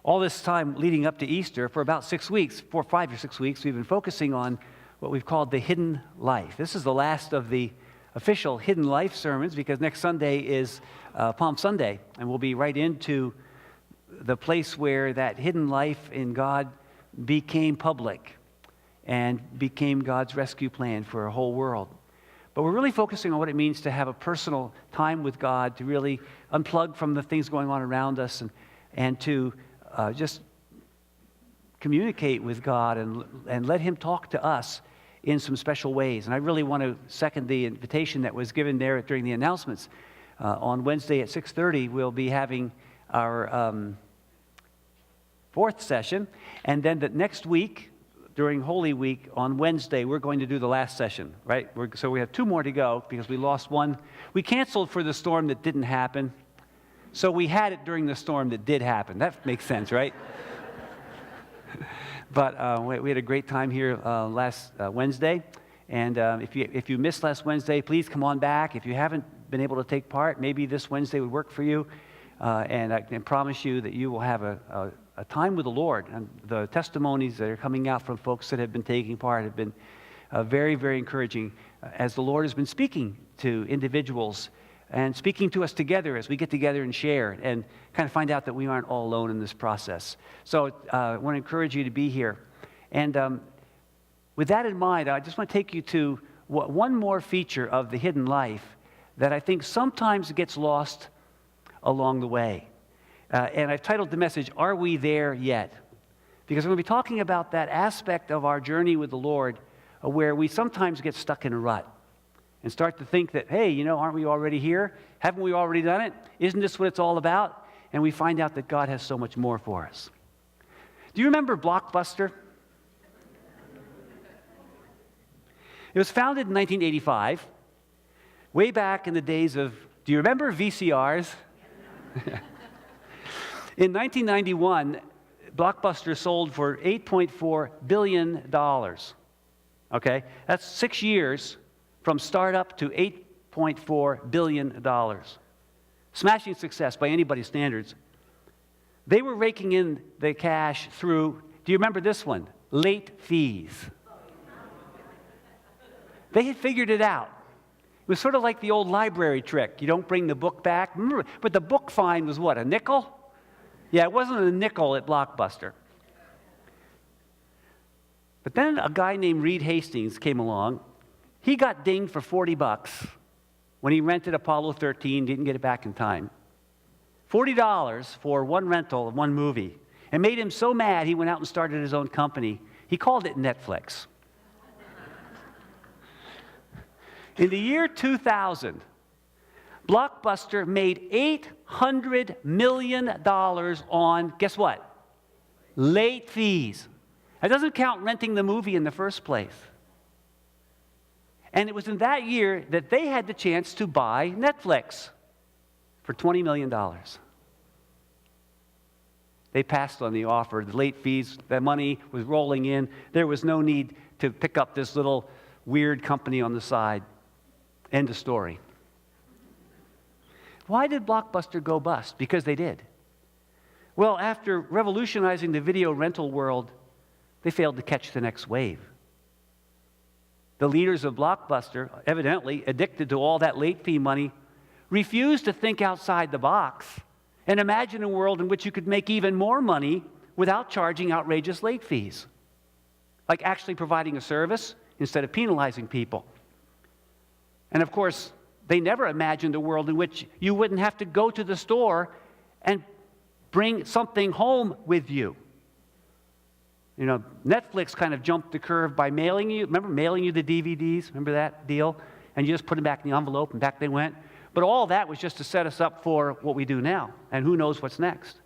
all this time leading up to Easter, for about 6 weeks, 5 or 6 weeks, we've been focusing on what we've called the hidden life. This is the last of the official hidden life sermons, because next Sunday is Palm Sunday, and we'll be right into the place where that hidden life in God became public and became God's rescue plan for a whole world. But we're really focusing on what it means to have a personal time with God, to really unplug from the things going on around us, and to just communicate with God and let Him talk to us in some special ways. And I really want to second the invitation that was given there during the announcements. On Wednesday at 6:30, we'll be having our fourth session, and then the next week, during Holy Week, on Wednesday, we're going to do the last session, right? So we have 2 more to go because we lost one. We canceled for the storm that didn't happen, so we had it during the storm that did happen. That makes sense, right? But we had a great time here last Wednesday, and if you missed last Wednesday, please come on back. If you haven't been able to take part, maybe this Wednesday would work for you, and I can promise you that you will have a time with the Lord. And the testimonies that are coming out from folks that have been taking part have been very, very encouraging as the Lord has been speaking to individuals and speaking to us together as we get together and share and kind of find out that we aren't all alone in this process. So I want to encourage you to be here. And with that in mind, I just want to take you to one more feature of the hidden life that I think sometimes gets lost along the way. And I've titled the message, Are We There Yet? Because we're going to be talking about that aspect of our journey with the Lord where we sometimes get stuck in a rut and start to think that, hey, aren't we already here? Haven't we already done it? Isn't this what it's all about? And we find out that God has so much more for us. Do you remember Blockbuster? It was founded in 1985, way back in the days of, do you remember VCRs? In 1991, Blockbuster sold for $8.4 billion. Okay? That's 6 years from startup to $8.4 billion. Smashing success by anybody's standards. They were raking in the cash through, do you remember this one? Late fees. They had figured it out. It was sort of like the old library trick. You don't bring the book back. Remember, but the book fine was what, a nickel? Yeah, it wasn't a nickel at Blockbuster. But then a guy named Reed Hastings came along. He got dinged for $40 when he rented Apollo 13, didn't get it back in time. $40 for one rental of one movie. It made him so mad he went out and started his own company. He called it Netflix. In the year 2000, Blockbuster made $800 million on, guess what? Late fees. That doesn't count renting the movie in the first place. And it was in that year that they had the chance to buy Netflix for $20 million. They passed on the offer. The late fees, the money was rolling in. There was no need to pick up this little weird company on the side. End of story. Why did Blockbuster go bust? Because they did. Well, after revolutionizing the video rental world, they failed to catch the next wave. The leaders of Blockbuster, evidently addicted to all that late fee money, refused to think outside the box and imagine a world in which you could make even more money without charging outrageous late fees, like actually providing a service instead of penalizing people. And of course, they never imagined a world in which you wouldn't have to go to the store and bring something home with you. Netflix kind of jumped the curve by mailing you the DVDs? Remember that deal? And you just put them back in the envelope and back they went. But all that was just to set us up for what we do now. And who knows what's next.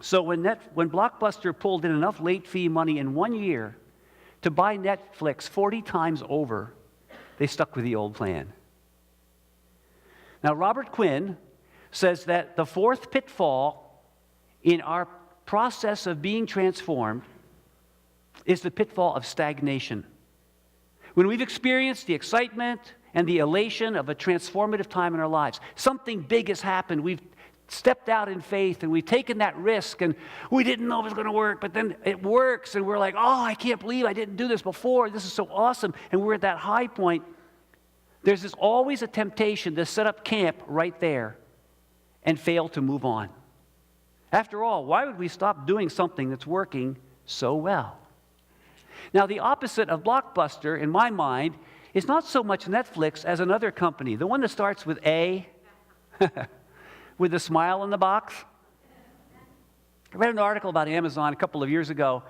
So when Blockbuster pulled in enough late fee money in 1 year to buy Netflix 40 times over, they stuck with the old plan. Now, Robert Quinn says that the fourth pitfall in our process of being transformed is the pitfall of stagnation. When we've experienced the excitement and the elation of a transformative time in our lives, something big has happened. We've stepped out in faith and we've taken that risk and we didn't know it was going to work, but then it works and we're like, oh, I can't believe I didn't do this before. This is so awesome. And we're at that high point. There's always a temptation to set up camp right there and fail to move on. After all, why would we stop doing something that's working so well? Now, the opposite of Blockbuster, in my mind, is not so much Netflix as another company, the one that starts with A, with a smile in the box. I read an article about Amazon a couple of years ago,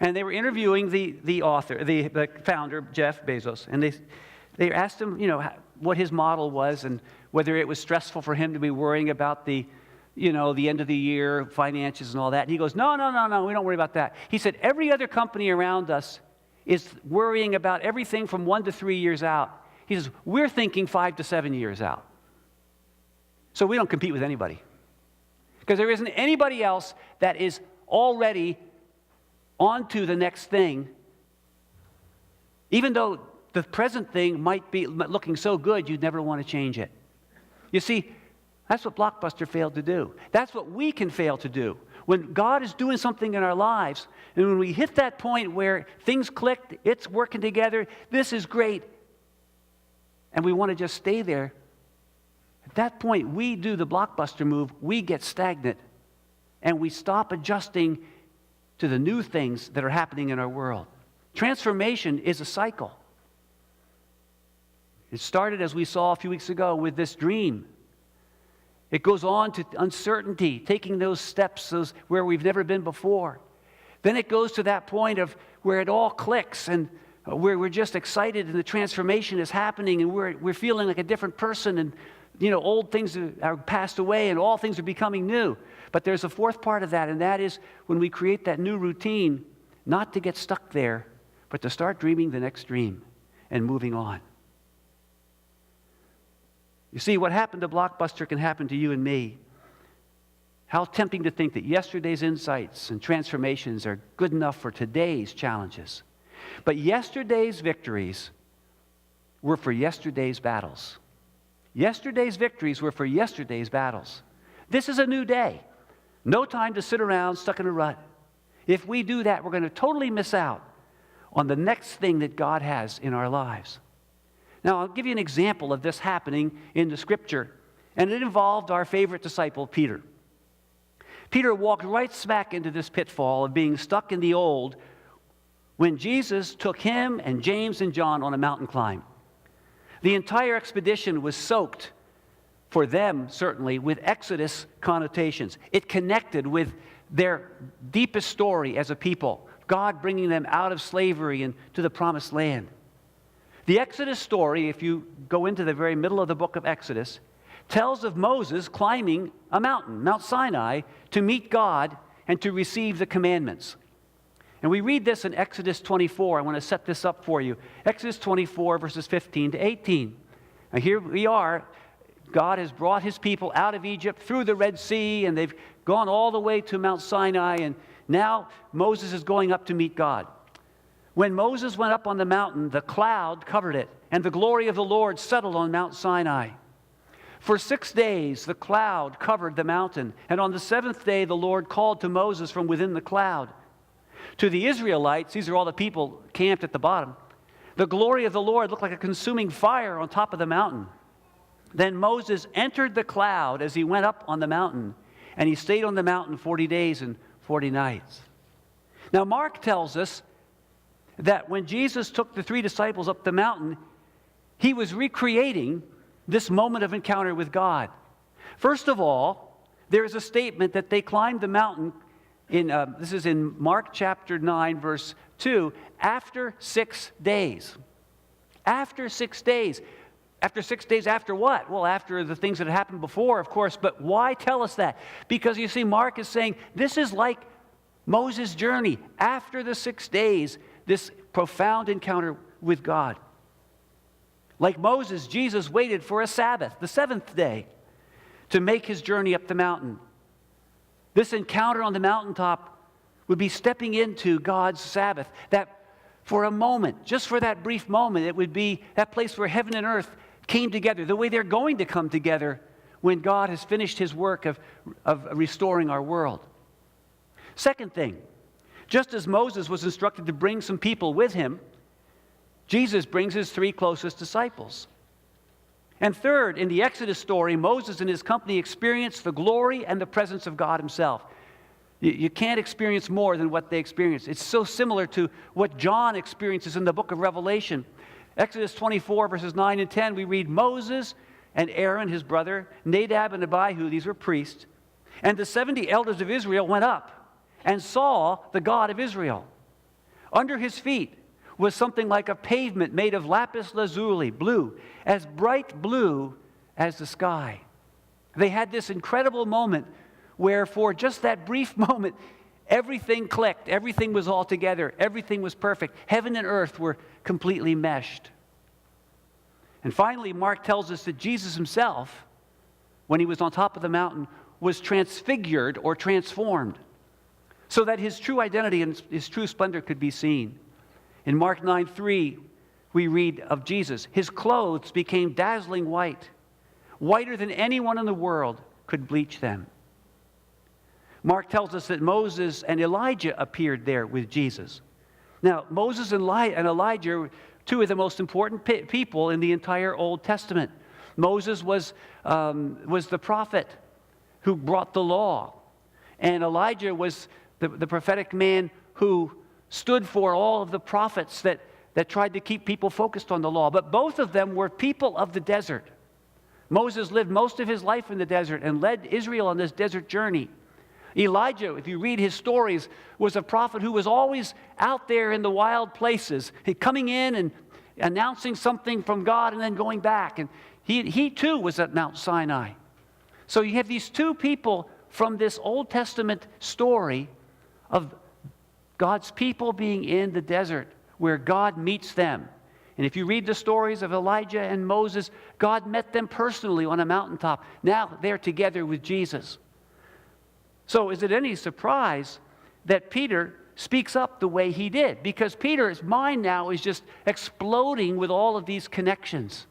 and they were interviewing the author, the founder, Jeff Bezos, and they asked him, what his model was and whether it was stressful for him to be worrying about the end of the year, finances and all that. And he goes, no, we don't worry about that. He said, every other company around us is worrying about everything from 1 to 3 years out. He says, we're thinking 5 to 7 years out. So we don't compete with anybody. Because there isn't anybody else that is already on to the next thing. Even though the present thing might be looking so good, you'd never want to change it. You see, that's what Blockbuster failed to do. That's what we can fail to do. When God is doing something in our lives, and when we hit that point where things click, it's working together, this is great, and we want to just stay there, at that point, we do the Blockbuster move, we get stagnant, and we stop adjusting to the new things that are happening in our world. Transformation is a cycle. It started, as we saw a few weeks ago, with this dream. It goes on to uncertainty, taking those steps where we've never been before. Then it goes to that point of where it all clicks and where we're just excited and the transformation is happening and we're feeling like a different person and old things are passed away and all things are becoming new. But there's a fourth part of that, and that is when we create that new routine, not to get stuck there, but to start dreaming the next dream and moving on. You see, what happened to Blockbuster can happen to you and me. How tempting to think that yesterday's insights and transformations are good enough for today's challenges. But yesterday's victories were for yesterday's battles. Yesterday's victories were for yesterday's battles. This is a new day. No time to sit around stuck in a rut. If we do that, we're going to totally miss out on the next thing that God has in our lives. Now, I'll give you an example of this happening in the Scripture, and it involved our favorite disciple, Peter. Peter walked right smack into this pitfall of being stuck in the old when Jesus took him and James and John on a mountain climb. The entire expedition was soaked, for them certainly, with Exodus connotations. It connected with their deepest story as a people, God bringing them out of slavery and to the promised land. The Exodus story, if you go into the very middle of the book of Exodus, tells of Moses climbing a mountain, Mount Sinai, to meet God and to receive the commandments. And we read this in Exodus 24. I want to set this up for you. Exodus 24, verses 15 to 18. Now here we are. God has brought his people out of Egypt through the Red Sea, and they've gone all the way to Mount Sinai, and now Moses is going up to meet God. When Moses went up on the mountain, the cloud covered it, and the glory of the Lord settled on Mount Sinai. For 6 days the cloud covered the mountain, and on the seventh day the Lord called to Moses from within the cloud. To the Israelites, these are all the people camped at the bottom, the glory of the Lord looked like a consuming fire on top of the mountain. Then Moses entered the cloud as he went up on the mountain, and he stayed on the mountain 40 days and 40 nights. Now Mark tells us that when Jesus took the 3 disciples up the mountain, he was recreating this moment of encounter with God. First of all, there is a statement that they climbed the mountain this is in Mark chapter 9, verse 2, after 6 days. After 6 days. After 6 days, after what? Well, after the things that had happened before, of course. But why tell us that? Because you see, Mark is saying this is like Moses' journey. After the 6 days, this profound encounter with God. Like Moses, Jesus waited for a Sabbath, the 7th day, to make his journey up the mountain. This encounter on the mountaintop would be stepping into God's Sabbath, that for a moment, just for that brief moment, it would be that place where heaven and earth came together, the way they're going to come together when God has finished his work of restoring our world. Second thing, just as Moses was instructed to bring some people with him, Jesus brings his 3 closest disciples. And third, in the Exodus story, Moses and his company experienced the glory and the presence of God himself. You can't experience more than what they experienced. It's so similar to what John experiences in the book of Revelation. Exodus 24, verses 9 and 10, we read, Moses and Aaron, his brother, Nadab and Abihu, these were priests, and the 70 elders of Israel went up and saw the God of Israel. Under his feet was something like a pavement made of lapis lazuli, blue, as bright blue as the sky. They had this incredible moment where for just that brief moment, everything clicked, everything was all together, everything was perfect. Heaven and earth were completely meshed. And finally, Mark tells us that Jesus himself, when he was on top of the mountain, was transfigured or transformed so that his true identity and his true splendor could be seen. In Mark 9:3, we read of Jesus, his clothes became dazzling white, whiter than anyone in the world could bleach them. Mark tells us that Moses and Elijah appeared there with Jesus. Now, Moses and Elijah were 2 of the most important people in the entire Old Testament. Moses was the prophet who brought the law, and Elijah was the prophetic man who stood for all of the prophets that tried to keep people focused on the law. But both of them were people of the desert. Moses lived most of his life in the desert and led Israel on this desert journey. Elijah, if you read his stories, was a prophet who was always out there in the wild places, coming in and announcing something from God and then going back. And he too was at Mount Sinai. So you have these 2 people from this Old Testament story of God's people being in the desert where God meets them. And if you read the stories of Elijah and Moses, God met them personally on a mountaintop. Now they're together with Jesus. So is it any surprise that Peter speaks up the way he did? Because Peter's mind now is just exploding with all of these connections.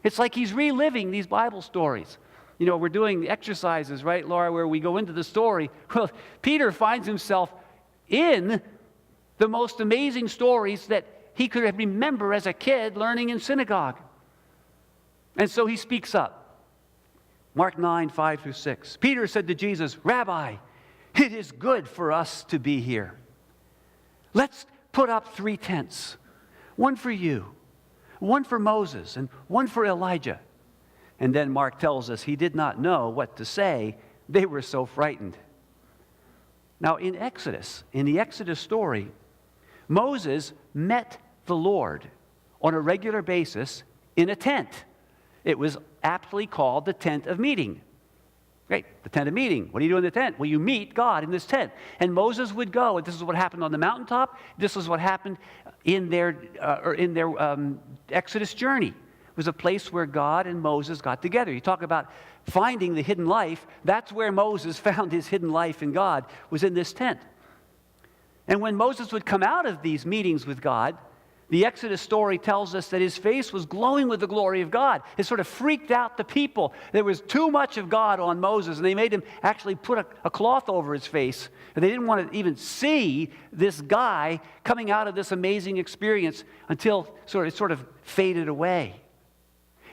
It's like he's reliving these Bible stories. You know, we're doing exercises, right, Laura, where we go into the story. Well, Peter finds himself in the most amazing stories that he could remember as a kid learning in synagogue. And so he speaks up. Mark 9, 5-6. Peter said to Jesus, Rabbi, it is good for us to be here. Let's put up 3 tents, one for you, one for Moses, and one for Elijah. And then Mark tells us he did not know what to say. They were so frightened. Now in the Exodus story, Moses met the Lord on a regular basis in a tent. It was aptly called the tent of meeting. Great, the tent of meeting. What do you do in the tent? Well, you meet God in this tent. And Moses would go, and this is what happened on the mountaintop. This is what happened in their Exodus journey. It was a place where God and Moses got together. You talk about finding the hidden life. That's where Moses found his hidden life in God, was in this tent. And when Moses would come out of these meetings with God, the Exodus story tells us that his face was glowing with the glory of God. It sort of freaked out the people. There was too much of God on Moses, and they made him actually put a cloth over his face. And they didn't want to even see this guy coming out of this amazing experience until it sort of faded away.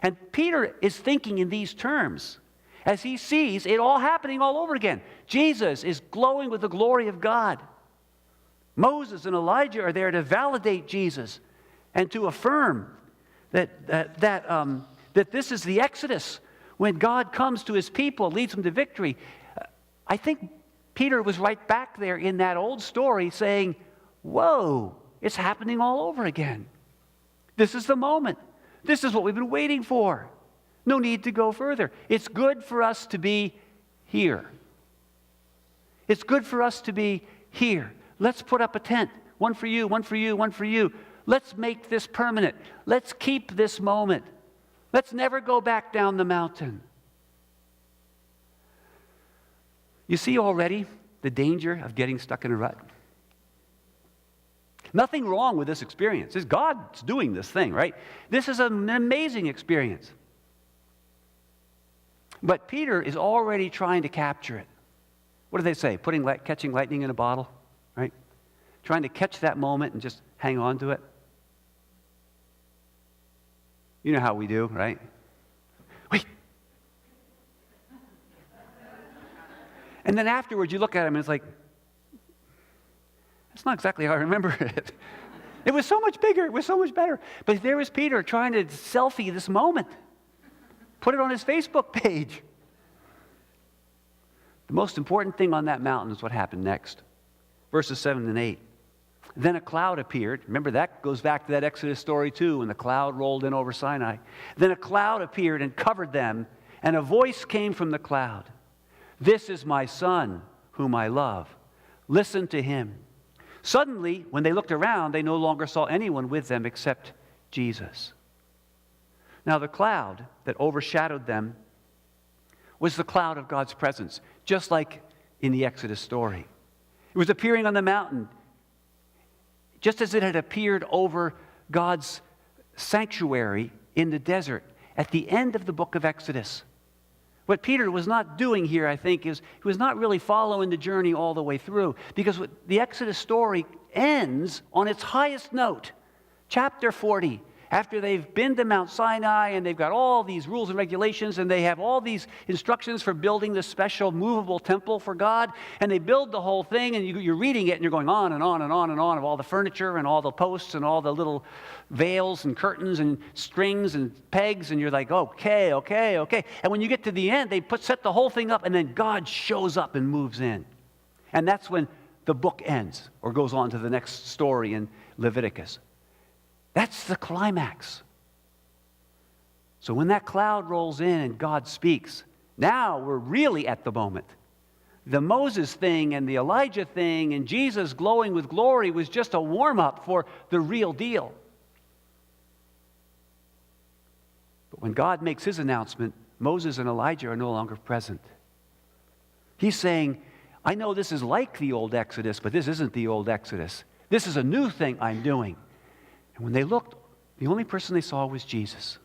And Peter is thinking in these terms as he sees it all happening all over again. Jesus is glowing with the glory of God. Moses and Elijah are there to validate Jesus and to affirm that this is the Exodus, when God comes to his people, leads them to victory. I think Peter was right back there in that old story saying, whoa, it's happening all over again. This is the moment. This is what we've been waiting for. No need to go further. It's good for us to be here. It's good for us to be here. Let's put up a tent. One for you, one for you, one for you. Let's make this permanent. Let's keep this moment. Let's never go back down the mountain. You see already the danger of getting stuck in a rut? Nothing wrong with this experience. It's God's doing this thing, right? This is an amazing experience. But Peter is already trying to capture it. What do they say? Catching lightning in a bottle, right? Trying to catch that moment and just hang on to it. You know how we do, right? Wait. And then afterwards you look at him and it's like, that's not exactly how I remember it. It was so much bigger. It was so much better. But there was Peter trying to selfie this moment. Put it on his Facebook page. The most important thing on that mountain is what happened next. Verses 7 and 8. Then a cloud appeared. Remember, that goes back to that Exodus story too, when the cloud rolled in over Sinai. Then a cloud appeared and covered them, and a voice came from the cloud. This is my son, whom I love. Listen to him. Suddenly, when they looked around, they no longer saw anyone with them except Jesus. Now, the cloud that overshadowed them was the cloud of God's presence, just like in the Exodus story. It was appearing on the mountain, just as it had appeared over God's sanctuary in the desert at the end of the book of Exodus. What Peter was not doing here, I think, is he was not really following the journey all the way through, because the Exodus story ends on its highest note. Chapter 40, after they've been to Mount Sinai and they've got all these rules and regulations and they have all these instructions for building this special movable temple for God, and they build the whole thing, and you're reading it and you're going on and on and on and on of all the furniture and all the posts and all the little veils and curtains and strings and pegs, and you're like, okay. And when you get to the end, they set the whole thing up, and then God shows up and moves in. And that's when the book ends or goes on to the next story in Leviticus. That's the climax. So when that cloud rolls in and God speaks, now we're really at the moment. The Moses thing and the Elijah thing and Jesus glowing with glory was just a warm-up for the real deal. But when God makes his announcement, Moses and Elijah are no longer present. He's saying, I know this is like the old Exodus, but this isn't the old Exodus. This is a new thing I'm doing. And when they looked, the only person they saw was Jesus.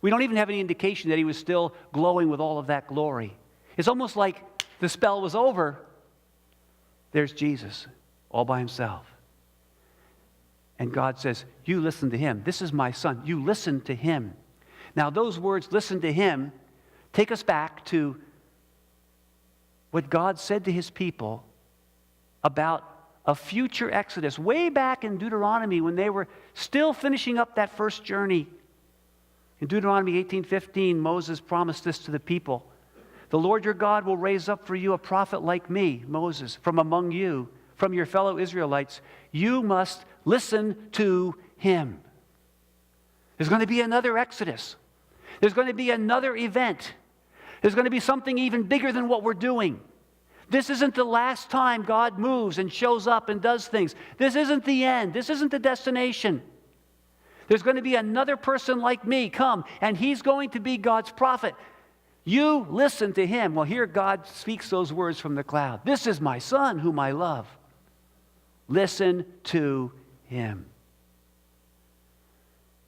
We don't even have any indication that he was still glowing with all of that glory. It's almost like the spell was over. There's Jesus, all by himself. And God says, you listen to him. This is my son. You listen to him. Now, those words, listen to him, take us back to what God said to his people about a future Exodus, way back in Deuteronomy when they were still finishing up that first journey. In Deuteronomy 18:15, Moses promised this to the people. The Lord your God will raise up for you a prophet like me, Moses, from among you, from your fellow Israelites. You must listen to him. There's going to be another Exodus. There's going to be another event. There's going to be something even bigger than what we're doing. This isn't the last time God moves and shows up and does things. This isn't the end. This isn't the destination. There's going to be another person like me come, and he's going to be God's prophet. You listen to him. Well, here God speaks those words from the cloud. This is my son whom I love. Listen to him.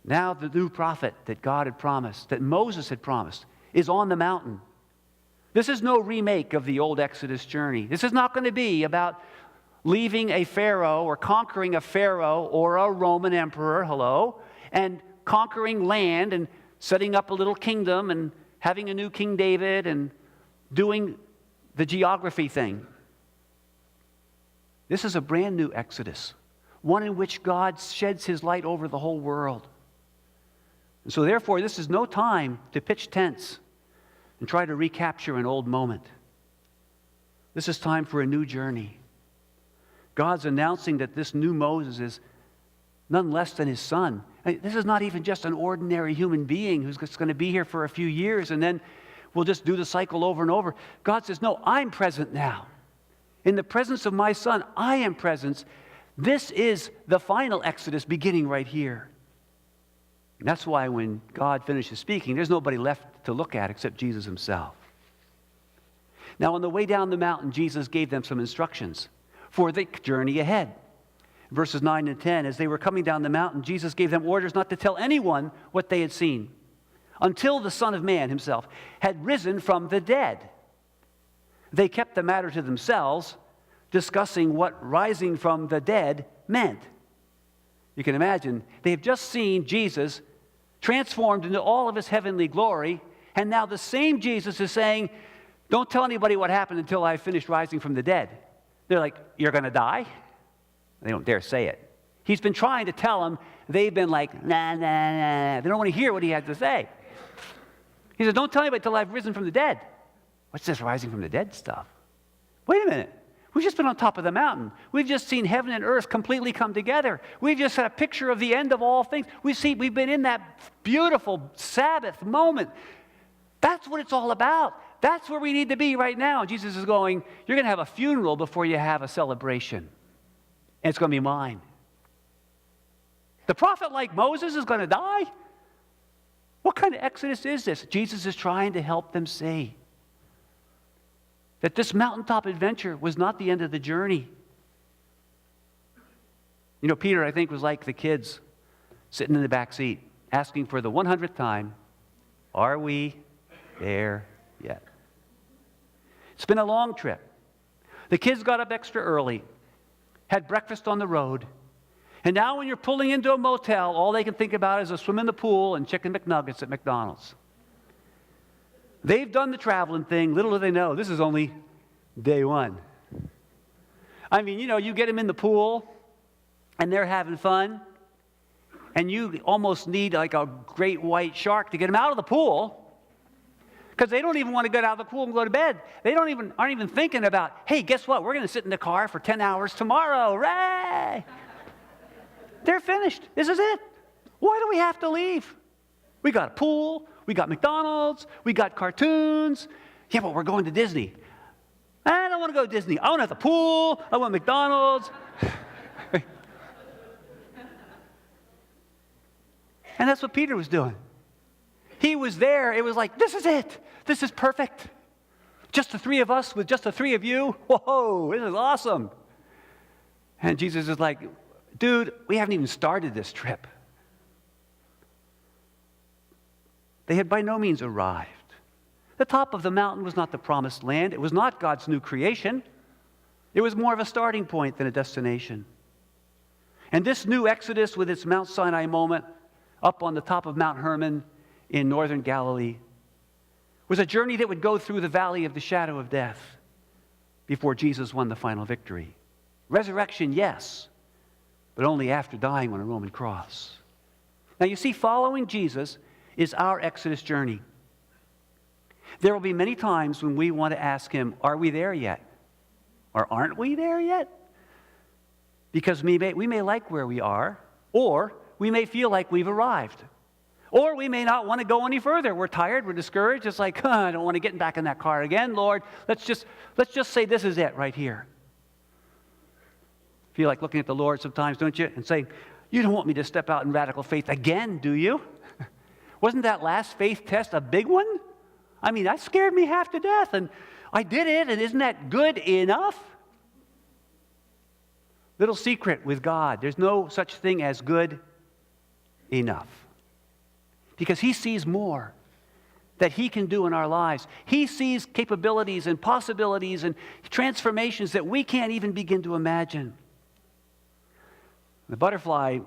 Now the new prophet that God had promised, that Moses had promised, is on the mountain. This is no remake of the old Exodus journey. This is not going to be about leaving a pharaoh or conquering a pharaoh or a Roman emperor, and conquering land and setting up a little kingdom and having a new King David and doing the geography thing. This is a brand new Exodus, one in which God sheds his light over the whole world. And so therefore, this is no time to pitch tents and try to recapture an old moment. This is time for a new journey. God's announcing that this new Moses is none less than his son. This is not even just an ordinary human being who's just going to be here for a few years and then we'll just do the cycle over and over. God says, no, I'm present now. In the presence of my son, I am present. This is the final Exodus beginning right here. And that's why when God finishes speaking, there's nobody left to look at except Jesus himself. Now, on the way down the mountain, Jesus gave them some instructions for the journey ahead. Verses 9 and 10, as they were coming down the mountain, Jesus gave them orders not to tell anyone what they had seen until the Son of Man himself had risen from the dead. They kept the matter to themselves, discussing what rising from the dead meant. You can imagine, they have just seen Jesus transformed into all of his heavenly glory, and now the same Jesus is saying, don't tell anybody what happened until I finished rising from the dead. They're like, you're going to die? They don't dare say it. He's been trying to tell them. They've been like, nah, nah, nah. They don't want to hear what he has to say. He says, don't tell anybody until I've risen from the dead. What's this rising from the dead stuff? Wait a minute. We've just been on top of the mountain. We've just seen heaven and earth completely come together. We've just had a picture of the end of all things. We've been in that beautiful Sabbath moment. That's what it's all about. That's where we need to be right now. Jesus is going, you're going to have a funeral before you have a celebration. And it's going to be mine. The prophet like Moses is going to die? What kind of exodus is this? Jesus is trying to help them see that this mountaintop adventure was not the end of the journey. You know, Peter, I think, was like the kids sitting in the back seat, asking for the 100th time, are we there yet? It's been a long trip. The kids got up extra early, had breakfast on the road, and now when you're pulling into a motel, all they can think about is a swim in the pool and chicken McNuggets at McDonald's. They've done the traveling thing. Little do they know, this is only day one. I mean, you know, you get them in the pool, and they're having fun, and you almost need like a great white shark to get them out of the pool, because they don't even want to get out of the pool and go to bed. They aren't even thinking about, hey, guess what? We're going to sit in the car for 10 hours tomorrow. Hooray! They're finished. This is it. Why do we have to leave? We got a pool. We got McDonald's. We got cartoons. Yeah, but we're going to Disney. I don't want to go to Disney. I want to have the pool. I want McDonald's. And that's what Peter was doing. He was there. It was like, this is it. This is perfect. Just the three of us with just the three of you. Whoa, this is awesome. And Jesus is like, dude, we haven't even started this trip. They had by no means arrived. The top of the mountain was not the promised land. It was not God's new creation. It was more of a starting point than a destination. And this new Exodus with its Mount Sinai moment up on the top of Mount Hermon in northern Galilee was a journey that would go through the valley of the shadow of death before Jesus won the final victory. Resurrection, yes, but only after dying on a Roman cross. Now you see, following Jesus is our Exodus journey. There will be many times when we want to ask him, are we there yet? Or aren't we there yet? Because we may like where we are, or we may feel like we've arrived. Or we may not want to go any further. We're tired, we're discouraged. It's like, I don't want to get back in that car again, Lord. Let's just say this is it right here. Feel like looking at the Lord sometimes, don't you? And saying, you don't want me to step out in radical faith again, do you? Wasn't that last faith test a big one? I mean, that scared me half to death, and I did it, and isn't that good enough? Little secret with God, there's no such thing as good enough. Because he sees more that he can do in our lives. He sees capabilities and possibilities and transformations that we can't even begin to imagine. The butterfly,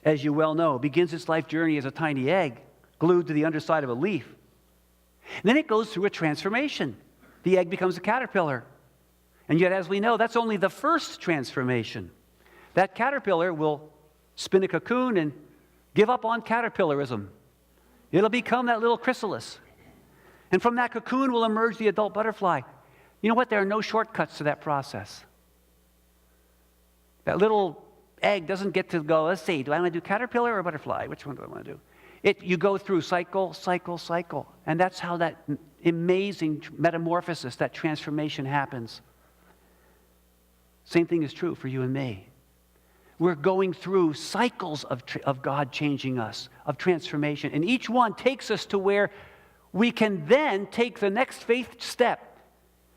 as you well know, begins its life journey as a tiny egg glued to the underside of a leaf. And then it goes through a transformation. The egg becomes a caterpillar. And yet, as we know, that's only the first transformation. That caterpillar will spin a cocoon and give up on caterpillarism. It'll become that little chrysalis. And from that cocoon will emerge the adult butterfly. You know what? There are no shortcuts to that process. That little egg doesn't get to go, let's see, do I want to do caterpillar or butterfly? Which one do I want to do? You go through cycle, cycle, cycle. And that's how that amazing metamorphosis, that transformation happens. Same thing is true for you and me. We're going through cycles of God changing us, of transformation. And each one takes us to where we can then take the next faith step.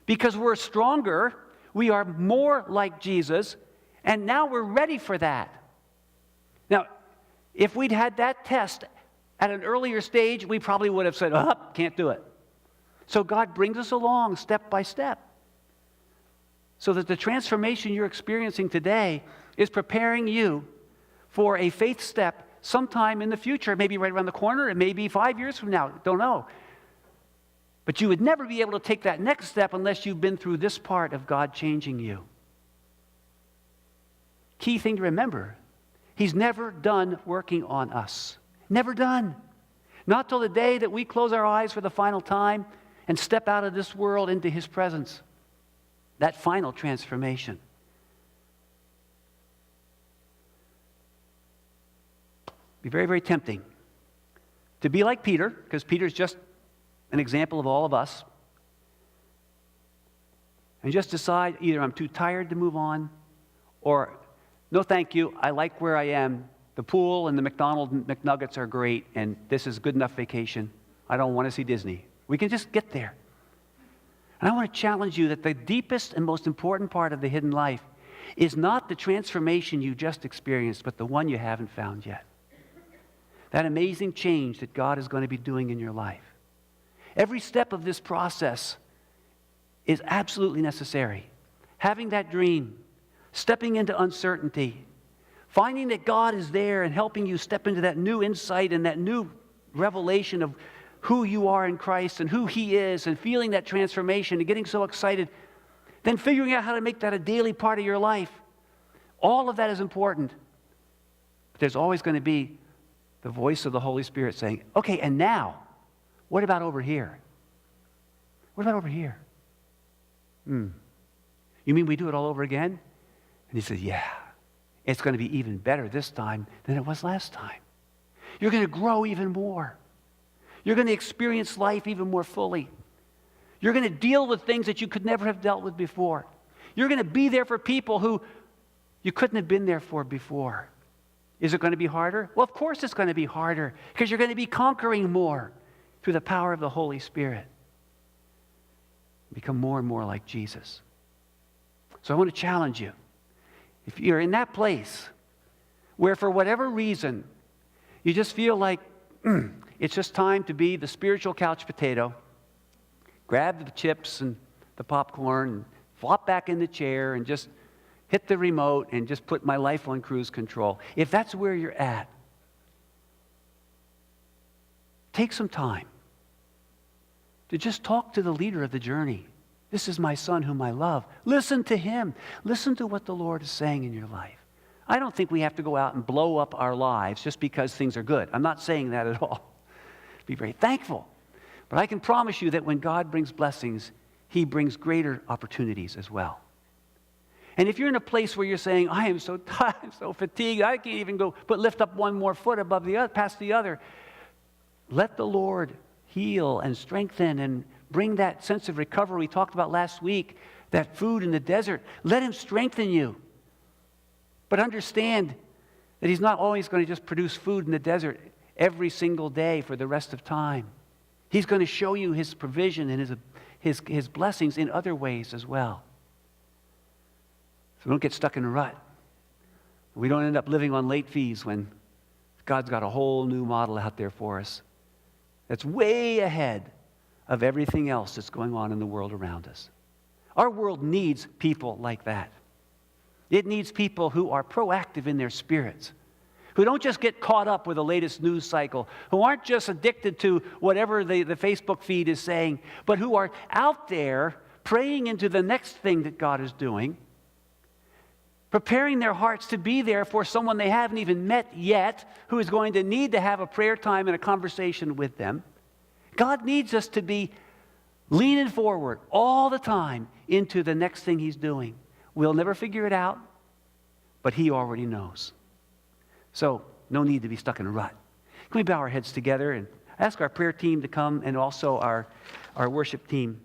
Because we're stronger, we are more like Jesus, and now we're ready for that. Now, if we'd had that test At an earlier stage, we probably would have said, oh, can't do it. So God brings us along step by step, so that the transformation you're experiencing today is preparing you for a faith step sometime in the future, maybe right around the corner, and maybe 5 years from now, don't know. But you would never be able to take that next step unless you've been through this part of God changing you. Key thing to remember, He's never done working on us. Never done. Not till the day that we close our eyes for the final time and step out of this world into His presence. That final transformation. Be very, very tempting to be like Peter, because Peter's just an example of all of us, and just decide either I'm too tired to move on, or no thank you, I like where I am. The pool and the McDonald's McNuggets are great, and this is good enough vacation. I don't want to see Disney. We can just get there. And I want to challenge you that the deepest and most important part of the hidden life is not the transformation you just experienced, but the one you haven't found yet. That amazing change that God is going to be doing in your life. Every step of this process is absolutely necessary. Having that dream, stepping into uncertainty, finding that God is there and helping you step into that new insight and that new revelation of who you are in Christ and who He is, and feeling that transformation and getting so excited, then figuring out how to make that a daily part of your life. All of that is important. But there's always going to be the voice of the Holy Spirit saying, okay, and now, what about over here? What about over here? You mean we do it all over again? And He says, yeah, it's going to be even better this time than it was last time. You're going to grow even more. You're going to experience life even more fully. You're going to deal with things that you could never have dealt with before. You're going to be there for people who you couldn't have been there for before. Is it going to be harder? Well, of course it's going to be harder, because you're going to be conquering more through the power of the Holy Spirit. Become more and more like Jesus. So I want to challenge you. If you're in that place where for whatever reason you just feel like it's just time to be the spiritual couch potato, grab the chips and the popcorn and flop back in the chair and just hit the remote and just put my life on cruise control. If that's where you're at, take some time to just talk to the leader of the journey. This is my son whom I love. Listen to him. Listen to what the Lord is saying in your life. I don't think we have to go out and blow up our lives just because things are good. I'm not saying that at all. Be very thankful. But I can promise you that when God brings blessings, He brings greater opportunities as well. And if you're in a place where you're saying, I am so tired, I'm so fatigued, I can't even go, but lift up one more foot above the other, past the other, let the Lord heal and strengthen and bring that sense of recovery we talked about last week, that food in the desert. Let Him strengthen you. But understand that He's not always going to just produce food in the desert every single day for the rest of time. He's going to show you His provision and His blessings in other ways as well. So don't get stuck in a rut. We don't end up living on late fees when God's got a whole new model out there for us that's way ahead of everything else that's going on in the world around us. Our world needs people like that. It needs people who are proactive in their spirits, who don't just get caught up with the latest news cycle, who aren't just addicted to whatever the Facebook feed is saying, but who are out there praying into the next thing that God is doing, preparing their hearts to be there for someone they haven't even met yet, who is going to need to have a prayer time and a conversation with them. God needs us to be leaning forward all the time into the next thing He's doing. We'll never figure it out, but He already knows. So, no need to be stuck in a rut. Can we bow our heads together and ask our prayer team to come, and also our worship team?